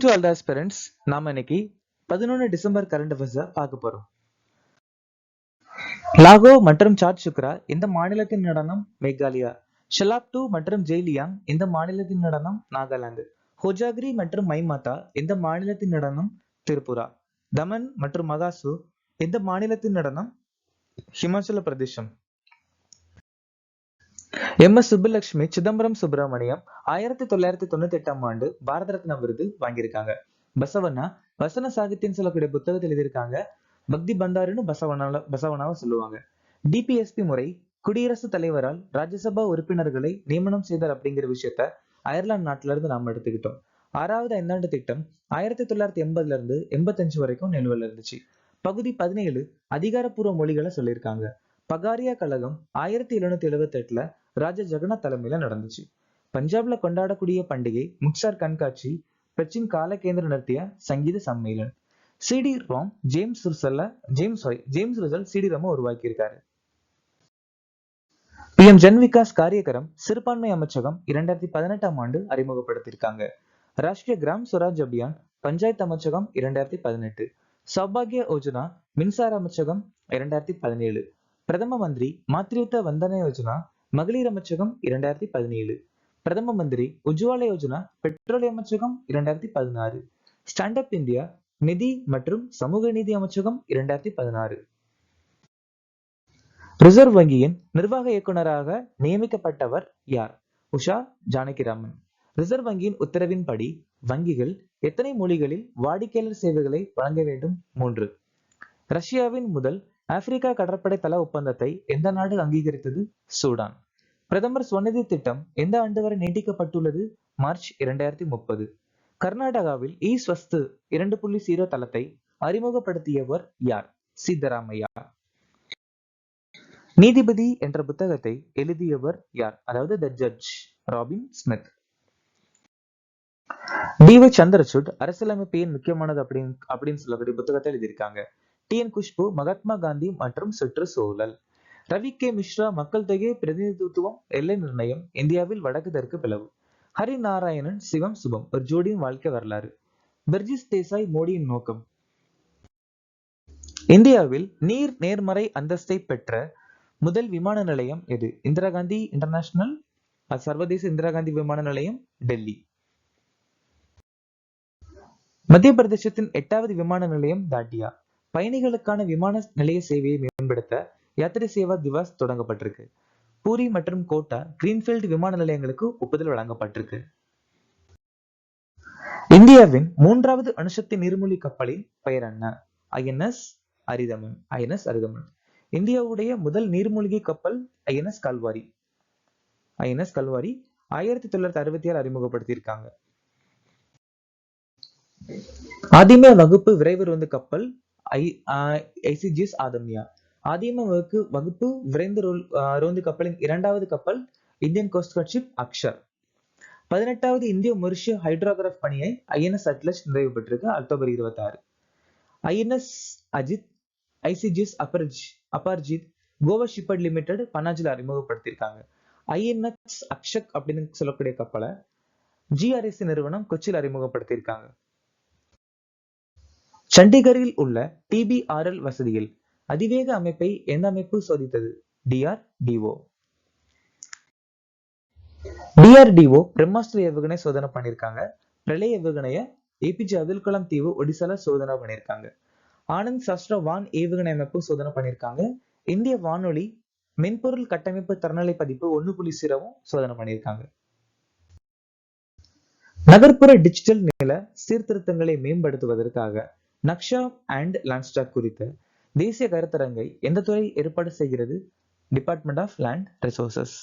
To all the aspirants, நாம இன்னைக்கு 11 December current அஃபேர்ஸை பார்க்க போறோம். லாகோ மற்றும் சாட் சுக்ரா இந்த மாநிலத்தின் நடனம் மேகாலயா. ஷலாப்டு மற்றும் ஜெய்லியாங் இந்த மாநிலத்தின் நடனம் நாகாலாந்து. ஹோஜாகிரி மற்றும் மைமாதா இந்த மாநிலத்தின் நடனம் திரிபுரா. தமன் மற்றும் மகாசு இந்த மாநிலத்தின் நடனம் ஹிமாச்சல பிரதேசம். எஸ் சுப்புலட்சுமி சிதம்பரம் சுப்பிரமணியம் 1998ஆம் ஆண்டு பாரத ரத்னா விருது வாங்கியிருக்காங்க. பசவண்ணா வசன சாகித்யம் சொல்லக்கூடிய புத்தகத்தில் எழுதியிருக்காங்க. பக்தி பந்தாருன்னு பசவனாவை சொல்லுவாங்க. டிபிஎஸ்பி முறை குடியரசுத் தலைவரால் ராஜ்யசபா உறுப்பினர்களை நியமனம் செய்தார் அப்படிங்கிற விஷயத்த அயர்லாந்து நாட்டில இருந்து நாம எடுத்துக்கிட்டோம். 6வது ஐந்தாண்டு திட்டம் 1980ல இருந்து 85 வரைக்கும் நிலுவையில் இருந்துச்சு. பகுதி 17 அதிகாரப்பூர்வ மொழிகளை சொல்லியிருக்காங்க. பகாரியா கழகம் 1778ல ராஜா ஜெகநாத் தலைமையில நடந்துச்சு. பஞ்சாப்ல கொண்டாடக்கூடிய பண்டிகை முக்சார் கண்காட்சி, பெச்சின் காலகேந்திர நடத்திய சங்கீத சம்மேளன். CD Ram James Russell CD Rama உருவாக்கி இருக்காரு. PM ஜன் விகாஸ் காரியகரம் சிறுபான்மை அமைச்சகம் 2018ஆம் ஆண்டு அறிமுகப்படுத்தியிருக்காங்க. ராஷ்டிரிய கிராம் சுவராஜ் அபியான் பஞ்சாயத்து அமைச்சகம் 2018. சௌபாகிய யோஜனா மின்சார அமைச்சகம் 2017. பிரதம மந்திரி மாத்ருத்வ வந்தன யோஜனா மகளிர் அமைச்சகம் 2017. பிரதம மந்திரி உஜ்வாலா யோஜனா பெட்ரோலிய அமைச்சகம் 2016. ஸ்டாண்ட் அப் இந்தியா நிதி மற்றும் சமூக நீதி அமைச்சகம் 2016. ரிசர்வ் வங்கியின் நிர்வாக இயக்குநராக நியமிக்கப்பட்டவர் யார்? உஷா ஜானகிராமன். ரிசர்வ் வங்கியின் உத்தரவின்படி வங்கிகள் எத்தனை மொழிகளில் வாடிக்கையாளர் சேவைகளை வழங்க வேண்டும்? 3. ரஷ்யாவின் முதல் ஆப்பிரிக்கா கடற்படை தள ஒப்பந்தத்தை எந்த நாடு அங்கீகரித்தது? சூடான். பிரதமர் ஸ்வநிதி திட்டம் எந்த ஆண்டு வரை நீட்டிக்கப்பட்டுள்ளது? மார்ச் 2030. கர்நாடகாவில் இ ஸ்வஸ்து 2.0 தளத்தை அறிமுகப்படுத்தியவர் யார்? சித்தராமையா. நீதிபதி என்ற புத்தகத்தை எழுதியவர் யார்? அதாவது the judge, Robin Smith. D Y. Chandrachud அரசியலமைப்பு ஏன் முக்கியமானது அப்படின்னு சொல்லக்கூடிய புத்தகத்தை எழுதியிருக்காங்க. டி.என். குஷ்பு மகாத்மா காந்தி மற்றும் சுற்றுச்சூழல். ரவி கே மிஸ்ரா மக்கள் தொகை பிரதிநிதித்துவம் எல்லை நிர்ணயம் இந்தியாவில் வடக்கு தெற்கு பிளவு. ஹரி நாராயணன் சிவம் சுபம் ஒரு ஜோடியின் வாழ்க்கை வரலாறு. பர்ஜிஸ் தேசாய் மோடியின் நோக்கம். இந்தியாவில் நீர் நேர்மறை அந்தஸ்தை பெற்ற முதல் விமான நிலையம் எது? இந்திரா காந்தி இன்டர்நேஷனல் சர்வதேச இந்திரா காந்தி விமான நிலையம், டெல்லி. மத்திய பிரதேசத்தின் 8வது விமான நிலையம் தாட்டியா. பயணிகளுக்கான விமான நிலைய சேவையை மேம்படுத்த யாத்திரை சேவா திவாஸ் தொடங்கப்பட்டிருக்கு. பூரி மற்றும் கோட்டா கிரீன்ஃபீல்டு விமான நிலையங்களுக்கு ஒப்புதல் வழங்கப்பட்டிருக்கு. இந்தியாவின் 3வது அணுசக்தி நீர்மூழ்கி கப்பலின் பெயர் என்ன? ஐஎன்எஸ் அரிதமன். இந்தியாவுடைய முதல் நீர்மூழ்கி கப்பல் ஐஎன்எஸ் கல்வாரி 1966 அறிமுகப்படுத்தியிருக்காங்க. ஆதிம வகுப்பு விரைவு ரோந்து கப்பல் ஐசிஜிஎஸ் ஆதம்யா. ஆதிம வகுப்பு விரைந்து ரோந்து கப்பலின் 2வது கப்பல் Indian coast guard ship Akshar. 18வது இந்திய மொரிஷிய ஹைட்ரோகிராஃப் பணியை ஐஎன்எஸ் அட்லஸ் நிறைவு பெற்றிருக்கு October 26. INS Ajit ICGS Aparajit Goa shipyard limited பனாஜில அறிமுகப்படுத்தியிருக்காங்க. ஐஎன்எஸ் அக்ஷக் அப்படின்னு சொல்லக்கூடிய கப்பலை ஜிஆர்எஸ்சி நிறுவனம் கொச்சியில் அறிமுகப்படுத்தியிருக்காங்க. சண்டிகரில் உள்ள டிபிஆர்எல் வசதியில் அதிவேக அமைப்பை எந்த அமைப்பு சோதித்தது? டிஆர்டிஓ. பிரம்மாஸ்திர ஏவுகணை சோதனை பண்ணிருக்காங்க. பிரளய ஏவுகணைய ஏபிஜே அப்துல் கலாம் தீவு ஒடிசால சோதனை பண்ணிருக்காங்க. ஆனந்த் சாஸ்திரா வான் ஏவுகணை அமைப்பு சோதனை பண்ணிருக்காங்க. இந்திய வானொலி மென்பொருள் கட்டமைப்பு தரநிலை பதிப்பு 1.0 சோதனை பண்ணிருக்காங்க. நகர்ப்புற டிஜிட்டல் நில சீர்திருத்தங்களை மேம்படுத்துவதற்காக நக்ஷா அண்ட் லேண்ட்ஸ்டாக் குறித்த தேசிய கருத்தரங்கை எந்த துறை ஏற்பாடு செய்கிறது? Department of land resources.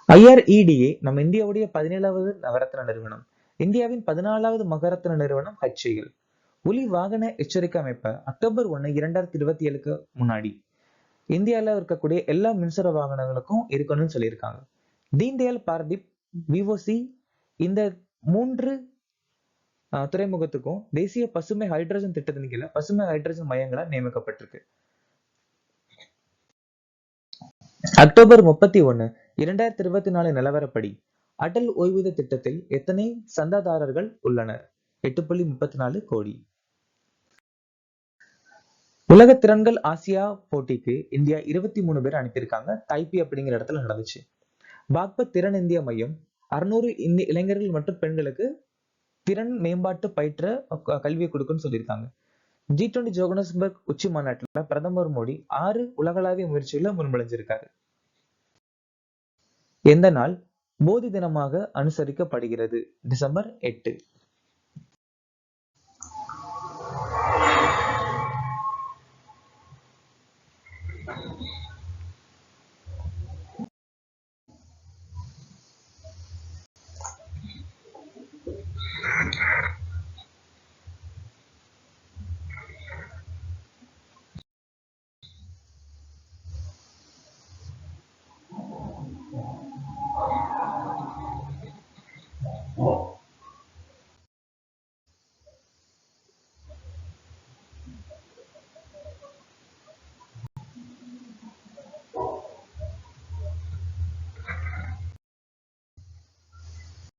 IREDA நம்ம இந்தியாவுடைய 17வது நவரத்ன நிறுவனம். இந்தியாவின் 14வது மகரத்ன நிறுவனம் HAL. ஒலி வாகன எச்சரிக்கை அமைப்பை அக்டோபர் 1, 2027க்கு முன்னாடி இந்தியாவில் இருக்கக்கூடிய எல்லா மின்சார வாகனங்களுக்கும் இருக்கணும்னு சொல்லியிருக்காங்க. தீன்தயாள் பாரதீப் VOC இந்த 3 துறைமுகத்துக்கும் தேசிய பசுமை ஹைட்ரஜன் திட்டத்தின் கீழ பசுமை ஹைட்ரஜன் மையங்களா நியமிக்கப்பட்டிருக்கு. அக்டோபர் 31, 2024 நிலவரப்படி அடல் ஓய்வூதிய திட்டத்தில் எத்தனை சந்தாதாரர்கள் உள்ளனர்? 8.34 கோடி. உலக திறன்கள் ஆசியா போட்டிக்கு இந்தியா 23 பேர் அனுப்பியிருக்காங்க. தைப்பி அப்படிங்கிற இடத்துல நடந்துச்சு. பாக்பத் திறன் இந்திய மையம் 600 இளைஞர்கள் மற்றும் பெண்களுக்கு திறன் மேம்பாட்டு பயிற்ற கல்வியை கொடுக்குன்னு சொல்லியிருக்காங்க. G20 ஜோகனஸ்பர்க் உச்சி மாநாட்டுல பிரதமர் மோடி 6 உலகளாவிய முயற்சிகளை முன்மொழிஞ்சிருக்காரு. எந்த நாள் போதி தினமாக அனுசரிக்கப்படுகிறது? டிசம்பர் 8.